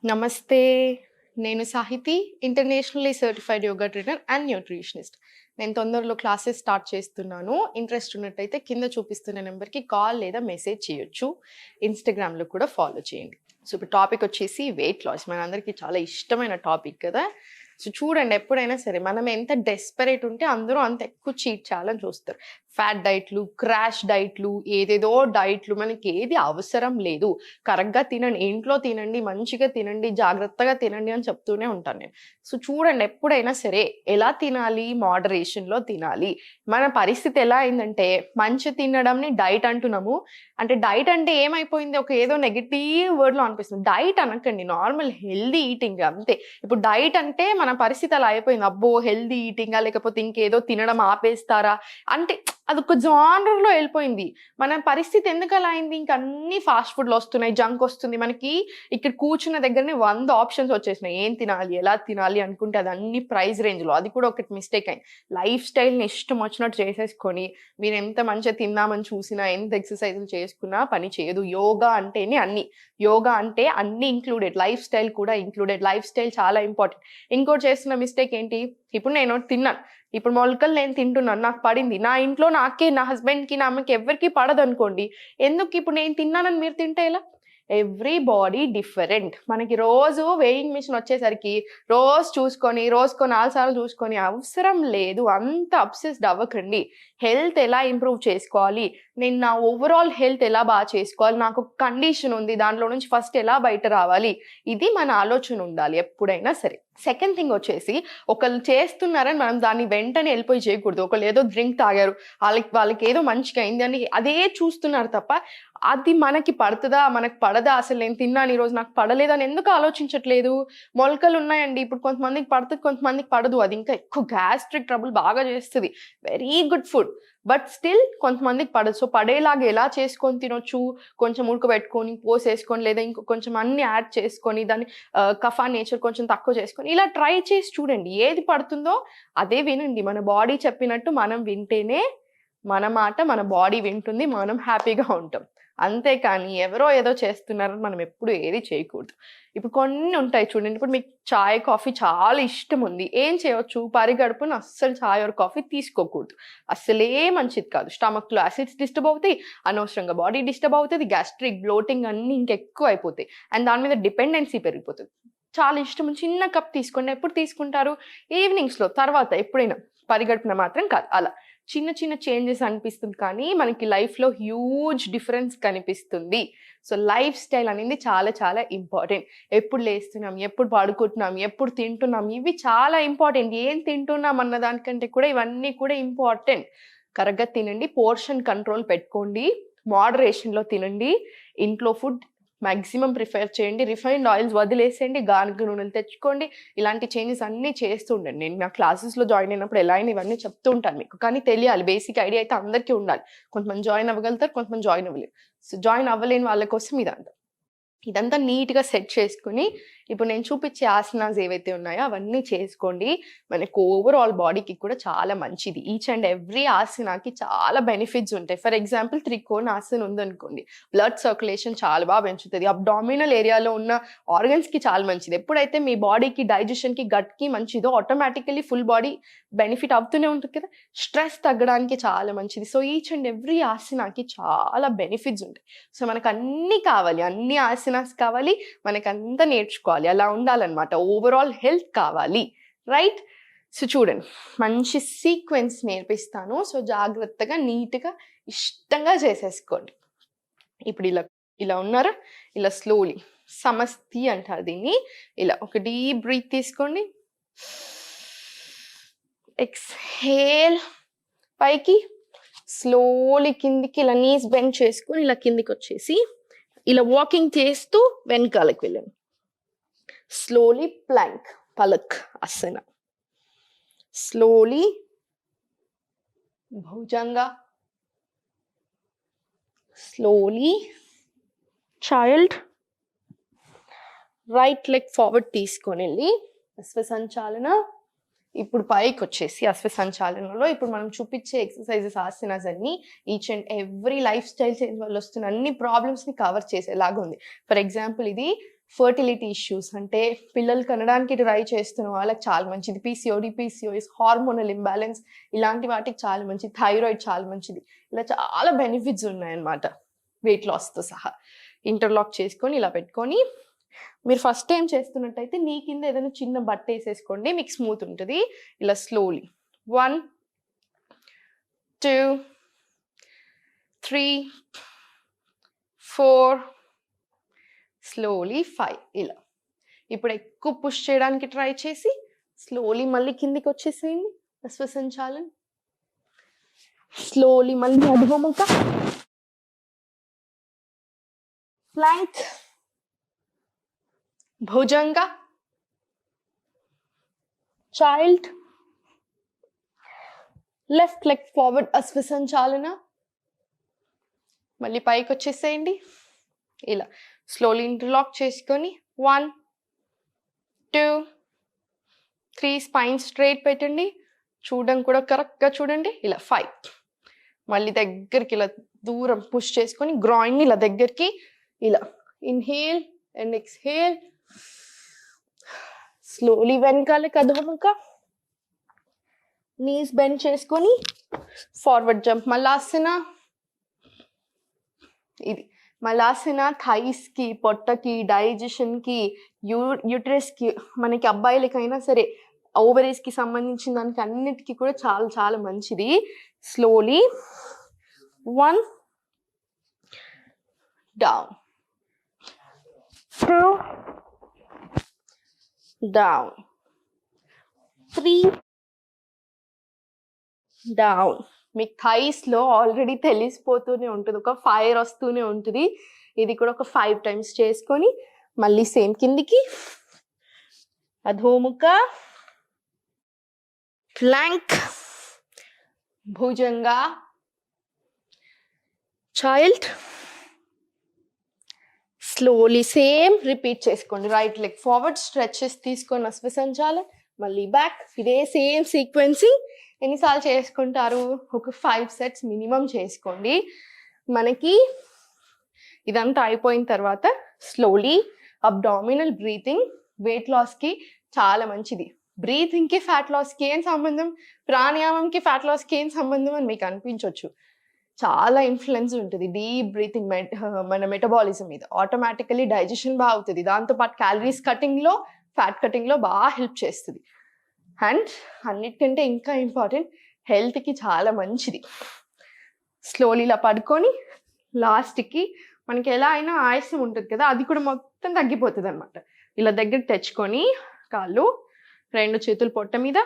నమస్తే. నేను Sahithi, internationally certified yoga trainer and nutritionist. నేను తొందరలో క్లాసెస్ స్టార్ట్ చేస్తున్నాను. ఇంట్రెస్ట్ ఉన్నట్టయితే కింద చూపిస్తున్న నెంబర్‌కి కాల్ లేదా మెసేజ్ చేయొచ్చు. ఇన్‌స్టాగ్రామ్‌లో కూడా ఫాలో చేయండి. సో, ఇప్పుడు టాపిక్ వచ్చేసి వెయిట్ లాస్. మనందరికీ చాలా ఇష్టమైన టాపిక్ కదా! సో, చూడండి ఎప్పుడైనా సరే మనం ఎంత డెస్పరేట్ ఉంటే అందరూ అంత ఎక్కువ చీట్ చేయాలని చూస్తారు. ఫ్యాట్ డైట్‌లు, క్రాష్ డైట్‌లు, ఏదేదో డైట్‌లు మనకి ఏది అవసరం లేదు. కరెక్ట్‌గా తినండి, ఇంట్లో తినండి, మంచిగా తినండి, జాగ్రత్తగా తినండి అని చెప్తూనే ఉంటాను నేను. సో, చూడండి ఎప్పుడైనా సరే ఎలా తినాలి? మోడరేషన్‌లో తినాలి. మన పరిస్థితి ఎలా అయిందంటే మంచి తినడంని డైట్ అంటున్నాము. అంటే డైట్ అంటే ఏమైపోయింది? ఒక ఏదో నెగెటివ్ వర్డ్‌లో అనిపిస్తుంది. డైట్ అనకండి, నార్మల్ హెల్తీ ఈటింగ్ అంతే. ఇప్పుడు డైట్ అంటే మన పరిస్థితి అలా అయిపోయింది. అబ్బో! హెల్తీ ఈటింగా లేకపోతే ఇంకేదో తినడం ఆపేస్తారా? అంటే అదొక జానర్‌లో ఎళ్ళిపోయింది. మన పరిస్థితి ఎందుకలా అయింది? ఇంక అన్నీ ఫాస్ట్ ఫుడ్‌లు వస్తున్నాయి, జంక్ వస్తుంది. మనకి ఇక్కడ కూర్చున్న దగ్గరనే 100 ఆప్షన్స్ వచ్చేసినాయి. ఏం తినాలి? ఎలా తినాలి? అనుకుంటే అది అన్ని ప్రైస్ రేంజ్‌లో. అది కూడా ఒకటి మిస్టేక్ అయింది. లైఫ్ స్టైల్‌ని ఇష్టం వచ్చినట్టు చేసేసుకొని మీరెంత మంచిగా తిందామని చూసినా, ఎంత ఎక్సర్‌సైజులు చేసుకున్నా పని చేయదు. యోగా అంటేనే అన్నీ. యోగా అంటే అన్నీ ఇంక్లూడెడ్. లైఫ్ స్టైల్ కూడా ఇంక్లూడెడ్. లైఫ్ స్టైల్ చాలా ఇంపార్టెంట్. ఇంకోటి చేస్తున్న మిస్టేక్ ఏంటి? ఇప్పుడు నేను తిన్నాను. ఇప్పుడు మొలకలు నేను తింటున్నాను. నాకు పడింది. నా ఇంట్లో నాకే, నా హస్బెండ్‌కి, నా అమ్మకి ఎవ్వరికీ పడదనుకోండి. ఎందుకు ఇప్పుడు నేను తిన్నానని మీరు తింటే ఎలా? Every body different. మనకి రోజు వేయింగ్ మిషన్ వచ్చేసరికి రోజుకో 4 సార్లు చూసుకొని అవసరం లేదు. అంత అబ్సెస్డ్ అవ్వకండి. హెల్త్ ఎలా ఇంప్రూవ్ చేసుకోవాలి? నేను నా ఓవరాల్ హెల్త్ ఎలా చేసుకోవాలి? నాకు ఒక కండిషన్ ఉంది. దాంట్లో నుంచి ఫస్ట్ ఎలా బయట రావాలి? ఇది మన ఆలోచన ఉండాలి ఎప్పుడైనా సరే. సెకండ్ థింగ్ వచ్చేసి ఒకళ్ళు చేస్తున్నారని మనం దాన్ని వెంటనే ఎళ్ళిపోయి చేయకూడదు. ఒకళ్ళు ఏదో డ్రింక్ తాగారు. వాళ్ళకేదో మంచిగా అయింది అని అదే చూస్తున్నారు తప్ప, అది మనకి పడతదా? మనకు పడదా? అసలు నేను తిన్నాను ఈరోజు నాకు పడలేదని ఎందుకు ఆలోచించట్లేదు? మొలకలున్నాయండి. ఇప్పుడు కొంతమందికి పడతది, కొంతమందికి పడదు. అది ఇంకా ఎక్కువ గ్యాస్ట్రిక్ ట్రబుల్ బాగా చేస్తది. Very good food. But still కొంతమందికి పడదు. సో, పడేలాగా ఎలా చేసుకొని తినొచ్చు? కొంచెం ఉడకబెట్టుకొని, పోసేసుకొని లేదా కొంచెం అన్నీ యాడ్ చేసుకొని దాన్ని కఫా నేచర్ కొంచెం తక్కువ చేసుకొని ఇలా ట్రై చేసి చూడండి. ఏది పడుతుందో అదే వినండి. మన బాడీ చెప్పినట్టు మనం వింటేనే మన మాట మన బాడీ వింటుంది. మనం హ్యాపీగా ఉంటాం. అంతేకాని ఎవరో ఏదో చేస్తున్నారని మనం ఎప్పుడు ఏది చేయకూడదు. ఇప్పుడు కొన్ని ఉంటాయి చూడండి. ఇప్పుడు మీకు చాయ్, కాఫీ చాలా ఇష్టం ఉంది. ఏం చేయొచ్చు? పరిగడుపున అస్సలు చాయ్ ఆర్ కాఫీ తీసుకోకూడదు. అస్సలే మంచిది కాదు. స్టమక్‌లో యాసిడ్స్ డిస్టర్బ్ అవుతాయి. అనవసరంగా బాడీ డిస్టర్బ్ అవుతది. గ్యాస్ట్రిక్, బ్లోటింగ్ అన్నీ ఇంకెక్కువ అయిపోతాయి. అండ్ దాని మీద డిపెండెన్సీ పెరిగిపోతది. చాలా ఇష్టం చిన్న కప్ తీసుకోండి. ఎప్పుడు తీసుకుంటారు? ఈవినింగ్స్‌లో తర్వాత ఎప్పుడైనా. పరిగడుపున మాత్రం కాదు. అలా చిన్న చిన్న చేంజెస్ అనిపిస్తుంది కానీ మనకి లైఫ్‌లో హ్యూజ్ డిఫరెన్స్ కనిపిస్తుంది. సో, లైఫ్ స్టైల్ అనేది చాలా చాలా ఇంపార్టెంట్. ఎప్పుడు లేస్తున్నాం? ఎప్పుడు పడుకుంటున్నాం? ఎప్పుడు తింటున్నాం? ఇవి చాలా ఇంపార్టెంట్. ఏం తింటున్నాం అన్న దానికంటే కూడా ఇవన్నీ కూడా ఇంపార్టెంట్. కరెక్ట్‌గా తినండి. పోర్షన్ కంట్రోల్ పెట్టుకోండి. మోడరేషన్‌లో తినండి. ఇంట్లో ఫుడ్ మాక్సిమం ప్రిఫర్ చేయండి. రిఫైన్డ్ ఆయిల్స్ వదిలేసేయండి. గానుగ నూనెలు తెచ్చుకోండి. ఇలాంటి చేంజెస్ అన్నీ చేస్తూ ఉండండి. నేను నా క్లాసెస్‌లో జాయిన్ అయినప్పుడు ఎలా అయినా ఇవన్నీ చెప్తూ ఉంటాను మీకు. కానీ తెలియాలి. బేసిక్ ఐడియా అయితే అందరికీ ఉండాలి. కొంతమంది జాయిన్ అవ్వగలుగుతారు. కొంతమంది జాయిన్ అవ్వలేరు. సో, జాయిన్ అవ్వలేని వాళ్ళ కోసం ఇదంతా నీట్‌గా సెట్ చేసుకొని, ఇప్పుడు నేను చూపిచ్చే ఆసనాస్ ఏవైతే ఉన్నాయో అవన్నీ చేసుకోండి. మనకు ఓవరాల్ బాడీకి కూడా చాలా మంచిది. ఈచ్ అండ్ ఎవ్రీ ఆసనాకి చాలా బెనిఫిట్స్ ఉంటాయి. ఫర్ ఎగ్జాంపుల్ త్రికోణాసన ఉందనుకోండి. బ్లడ్ సర్క్యులేషన్ చాలా పెంచుతది. అబ్డామినల్ ఏరియాలో ఉన్న ఆర్గన్స్‌కి చాలా మంచిది. ఎప్పుడైతే మీ బాడీకి, డైజెషన్‌కి, గట్‌కి మంచిదో ఆటోమేటికల్లీ ఫుల్ బాడీ బెనిఫిట్ అవుతూనే ఉంటది కదా! స్ట్రెస్ తగ్గడానికి చాలా మంచిది. సో, ఈచ్ అండ్ ఎవ్రీ ఆసనాకి చాలా బెనిఫిట్స్ ఉంటాయి. సో, మనకన్నీ కావాలి. అన్ని ఆసనాస్ కావాలి. మనకంతా నేర్చుకోవాలి. అలా ఉండాలనమాట. ఓవరాల్ హెల్త్ కావాలి. రైట్? సో, చూడండి. మంచి సీక్వెన్స్ నేర్పిస్తాను. సో, జాగ్రత్తగా, నీట్‌గా, ఇష్టంగా చేసేసుకోండి. ఇప్పుడు ఇలా ఉన్నారా? ఇలా స్లోలీ సమస్థి అంటారు దీన్ని. ఇలా ఒక డీప్ బ్రీత్ తీసుకోండి. ఎక్స్‌హేల్ పైకి. స్లోలీ కిందికి ఇలా నీస్ బెండ్ చేసుకొని ఇలా కిందికొచ్చేసి ఇలా వాకింగ్ చేస్తూ వెనకాలకి వెళ్ళండి. స్లోలీ ప్లాంక్ పలక్ ఆసన. స్లోలీ భుజంగ. Slowly child. Right leg forward తీసుకొని వెళ్ళి అశ్వసంచాలన. ఇప్పుడు పైకొచ్చేసి అశ్వసంచాలనలో ఇప్పుడు మనం చూపించే ఎక్సర్సైజెస్ ఆసనాస్ అన్నీ each and every life style change వల్ల వస్తున్న అన్ని ప్రాబ్లమ్స్‌ని కవర్ చేసేలాగా ఉంది. ఫర్ ఎగ్జాంపుల్ ఇది ఫర్టిలిటీ ఇష్యూస్ అంటే పిల్లలు కనడానికి ట్రై చేస్తున్న వాళ్ళకి చాలా మంచిది. పీసీఓడి, పీసీఓఎస్, హార్మోనల్ ఇంబ్యాలెన్స్ ఇలాంటి వాటికి చాలా మంచిది. థైరాయిడ్ చాలా మంచిది. ఇలా చాలా బెనిఫిట్స్ ఉన్నాయన్నమాట వెయిట్ లాస్తో సహా. ఇంటర్లాక్ చేసుకొని ఇలా పెట్టుకొని మీరు ఫస్ట్ టైం చేస్తున్నట్టయితే నీ కింద ఏదైనా చిన్న బట్ట వేసేసుకోండి, మీకు స్మూత్ ఉంటుంది. ఇలా స్లోలీ 1 2 3 4 స్లోలీ 5 ఇలా. ఇప్పుడు ఎక్కువ పుష్ చేయడానికి ట్రై చేసి స్లోలీ మళ్ళీ కిందికి వచ్చేసేయండి. అశ్వసంచాలన్. స్లోలీ మళ్ళీ అధోముఖ, ప్లాంక్, భుజంగ, చైల్డ్, లెఫ్ట్ లెగ్ ఫార్వర్డ్ అశ్వసంచాలన. మళ్ళీ పైకి వచ్చేసేయండి. ఇలా స్లోలీ ఇంటర్లాక్ చేసుకొని 1 2 3 స్పైన్ స్ట్రైట్ పెట్టండి. చూడడం కూడా కరెక్ట్గా చూడండి. ఇలా 5 మళ్ళీ దగ్గరికి ఇలా దూరం పుష్ చేసుకొని గ్రాయిన్ ఇలా దగ్గరికి ఇలా ఇన్హేల్ అండ్ ఎక్స్హేల్. స్లోలీ వెనకాలకి అధోముఖ, నీస్ బెండ్ చేసుకొని ఫార్వర్డ్ జంప్ మలాసన. ఇది మలాసన థైస్కి, పొట్టకి, డైజెషన్కి, యూట్రస్కి, మనకి అబ్బాయిలకైనా సరే ఓవరీస్కి సంబంధించిన దానికి అన్నిటికీ కూడా చాలా చాలా మంచిది. Slowly 1 down, 2 down, 3 down. మీకు థైస్లో ఆల్రెడీ తెలిసిపోతూనే ఉంటుంది, ఒక ఫైర్ వస్తూనే ఉంటుంది. ఇది కూడా ఒక 5 టైమ్స్ చేసుకొని మళ్ళీ సేమ్ కిందికి అధోముఖ, ప్లాంక్, భుజంగ, చైల్డ్. స్లోలీ సేమ్ రిపీట్ చేసుకోండి. రైట్ లెగ్ ఫార్వర్డ్ స్ట్రెచెస్ తీసుకొని అశ్వసంచాలన్, మళ్ళీ బ్యాక్. ఇదే సేమ్ సీక్వెన్సింగ్ ఎన్నిసార్లు చేసుకుంటారు? ఒక 5 సెట్స్ మినిమం చేసుకోండి. మనకి ఇదంతా అయిపోయిన తర్వాత స్లోలీ అబ్డామినల్ బ్రీతింగ్ వెయిట్ లాస్కి చాలా మంచిది. బ్రీతింగ్కి ఫ్యాట్ లాస్కి ఏం సంబంధం, ప్రాణాయామంకి ఫ్యాట్ లాస్కి ఏం సంబంధం అని మీకు అనిపించవచ్చు. చాలా ఇన్ఫ్లుయెన్స్ ఉంటుంది డీప్ బ్రీతింగ్ మన మెటబాలిజం మీద. ఆటోమేటికలీ డైజెషన్ బాగా అవుతుంది. దాంతోపాటు క్యాలరీస్ కటింగ్లో, ఫ్యాట్ కటింగ్లో బాగా హెల్ప్ చేస్తుంది. అండ్ అన్నిటికంటే ఇంకా ఇంపార్టెంట్, హెల్త్కి చాలా మంచిది. స్లోలీ ఇలా పడుకొని లాస్ట్కి మనకి ఎలా అయినా ఆయాసం ఉంటుంది కదా, అది కూడా మొత్తం తగ్గిపోతుంది అనమాట. ఇలా దగ్గరికి తెచ్చుకొని కాళ్ళు 2 చేతులు పొట్ట మీద,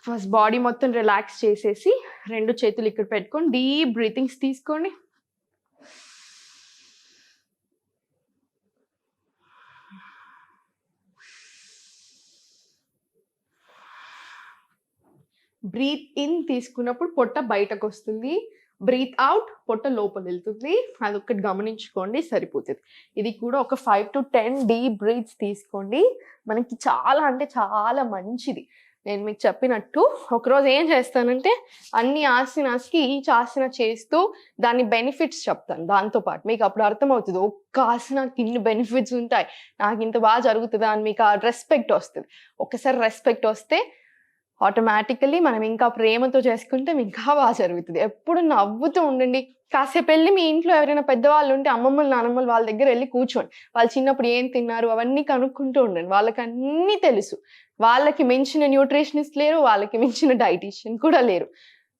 ఫస్ట్ బాడీ మొత్తం రిలాక్స్ చేసేసి 2 చేతులు ఇక్కడ పెట్టుకొని డీప్ బ్రీతింగ్స్ తీసుకోండి. బ్రీత్ ఇన్ తీసుకున్నప్పుడు పొట్ట బయటకు వస్తుంది, బ్రీత్ అవుట్ పొట్ట లోపల వెళ్తుంది. అదొక్కటి గమనించుకోండి, సరిపోతుంది. ఇది కూడా ఒక 5 to 10 డీప్ బ్రీత్స్ తీసుకోండి. మనకి చాలా అంటే చాలా మంచిది. నేను మీకు చెప్పినట్టు ఒకరోజు ఏం చేస్తానంటే అన్ని ఆసనాస్కి ఈచ్ ఆసన చేస్తూ దాని బెనిఫిట్స్ చెప్తాను. దాంతోపాటు మీకు అప్పుడు అర్థమవుతుంది, ఒక్క ఆసనాకి ఇన్ని బెనిఫిట్స్ ఉంటాయి, నాకు ఇంత బాగా జరుగుతుందా అని మీకు ఆ రెస్పెక్ట్ వస్తుంది. ఒకసారి రెస్పెక్ట్ వస్తే ఆటోమేటికలీ మనం ఇంకా ప్రేమతో చేసుకుంటే ఇంకా బాగా జరుగుతుంది. ఎప్పుడు నవ్వుతూ ఉండండి. కాసేపు వెళ్ళి మీ ఇంట్లో ఎవరైనా పెద్దవాళ్ళు ఉంటే అమ్మమ్మలు, నానమ్మలు వాళ్ళ దగ్గర వెళ్ళి కూర్చోండి. వాళ్ళు చిన్నప్పుడు ఏం తిన్నారు అవన్నీ కనుక్కుంటూ ఉండండి. వాళ్ళకి అన్నీ తెలుసు. వాళ్ళకి మించిన న్యూట్రిషనిస్ట్ లేరు, వాళ్ళకి మించిన డైటీషియన్ కూడా లేరు.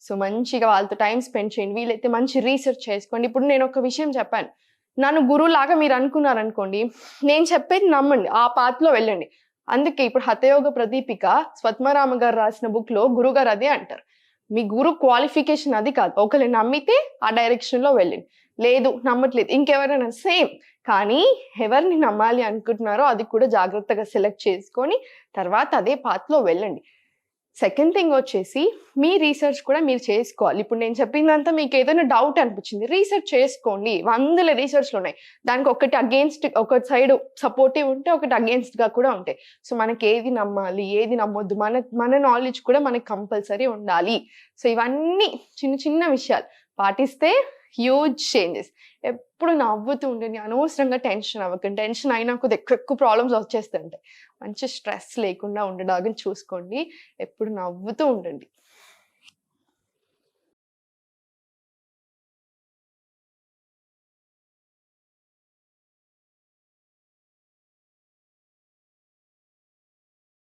సో మంచిగా వాళ్ళతో టైం స్పెండ్ చేయండి. వీలైతే మంచి రీసెర్చ్ చేసుకోండి. ఇప్పుడు నేను ఒక విషయం చెప్పాను, నన్ను గురువులాగా మీరు అనుకున్నారనుకోండి, నేను చెప్పేది నమ్మండి, ఆ పాత్లో వెళ్ళండి. అందుకే ఇప్పుడు హతయోగ ప్రదీపిక స్వత్మరామ గారు రాసిన బుక్లో గురుగారు అదే అంటారు, మీ గురు క్వాలిఫికేషన్ అది కాదు. ఒకళ్ళు నమ్మితే ఆ డైరెక్షన్లో వెళ్ళండి, లేదు నమ్మట్లేదు ఇంకెవరైనా సేమ్. కానీ ఎవరిని నమ్మాలి అనుకుంటున్నారో అది కూడా జాగ్రత్తగా సెలెక్ట్ చేసుకొని తర్వాత అదే పాత్లో వెళ్ళండి. సెకండ్ థింగ్ వచ్చేసి మీ రీసెర్చ్ కూడా మీరు చేసుకోవాలి. ఇప్పుడు నేను చెప్పిందంతా మీకు ఏదైనా డౌట్ అనిపించింది, రీసెర్చ్ చేసుకోండి. 100 రీసెర్చ్లు ఉన్నాయి. దానికి ఒకటి అగేన్స్ట్, ఒక సైడ్ సపోర్టివ్ ఉంటే ఒకటి అగేన్స్ట్గా కూడా ఉంటాయి. సో మనకి ఏది నమ్మాలి ఏది నమ్మొద్దు, మన నాలెడ్జ్ కూడా మనకి కంపల్సరీ ఉండాలి. సో ఇవన్నీ చిన్న చిన్న విషయాలు పాటిస్తే హ్యూజ్ చేంజెస్. ఎప్పుడు నవ్వుతూ ఉండండి. అనవసరంగా టెన్షన్ అవ్వకండి. టెన్షన్ అయినా కొద్దిగా ఎక్కువ ప్రాబ్లమ్స్ వచ్చేస్తుంటాయి. మంచి స్ట్రెస్ లేకుండా ఉండడానికి చూసుకోండి. ఎప్పుడు నవ్వుతూ ఉండండి.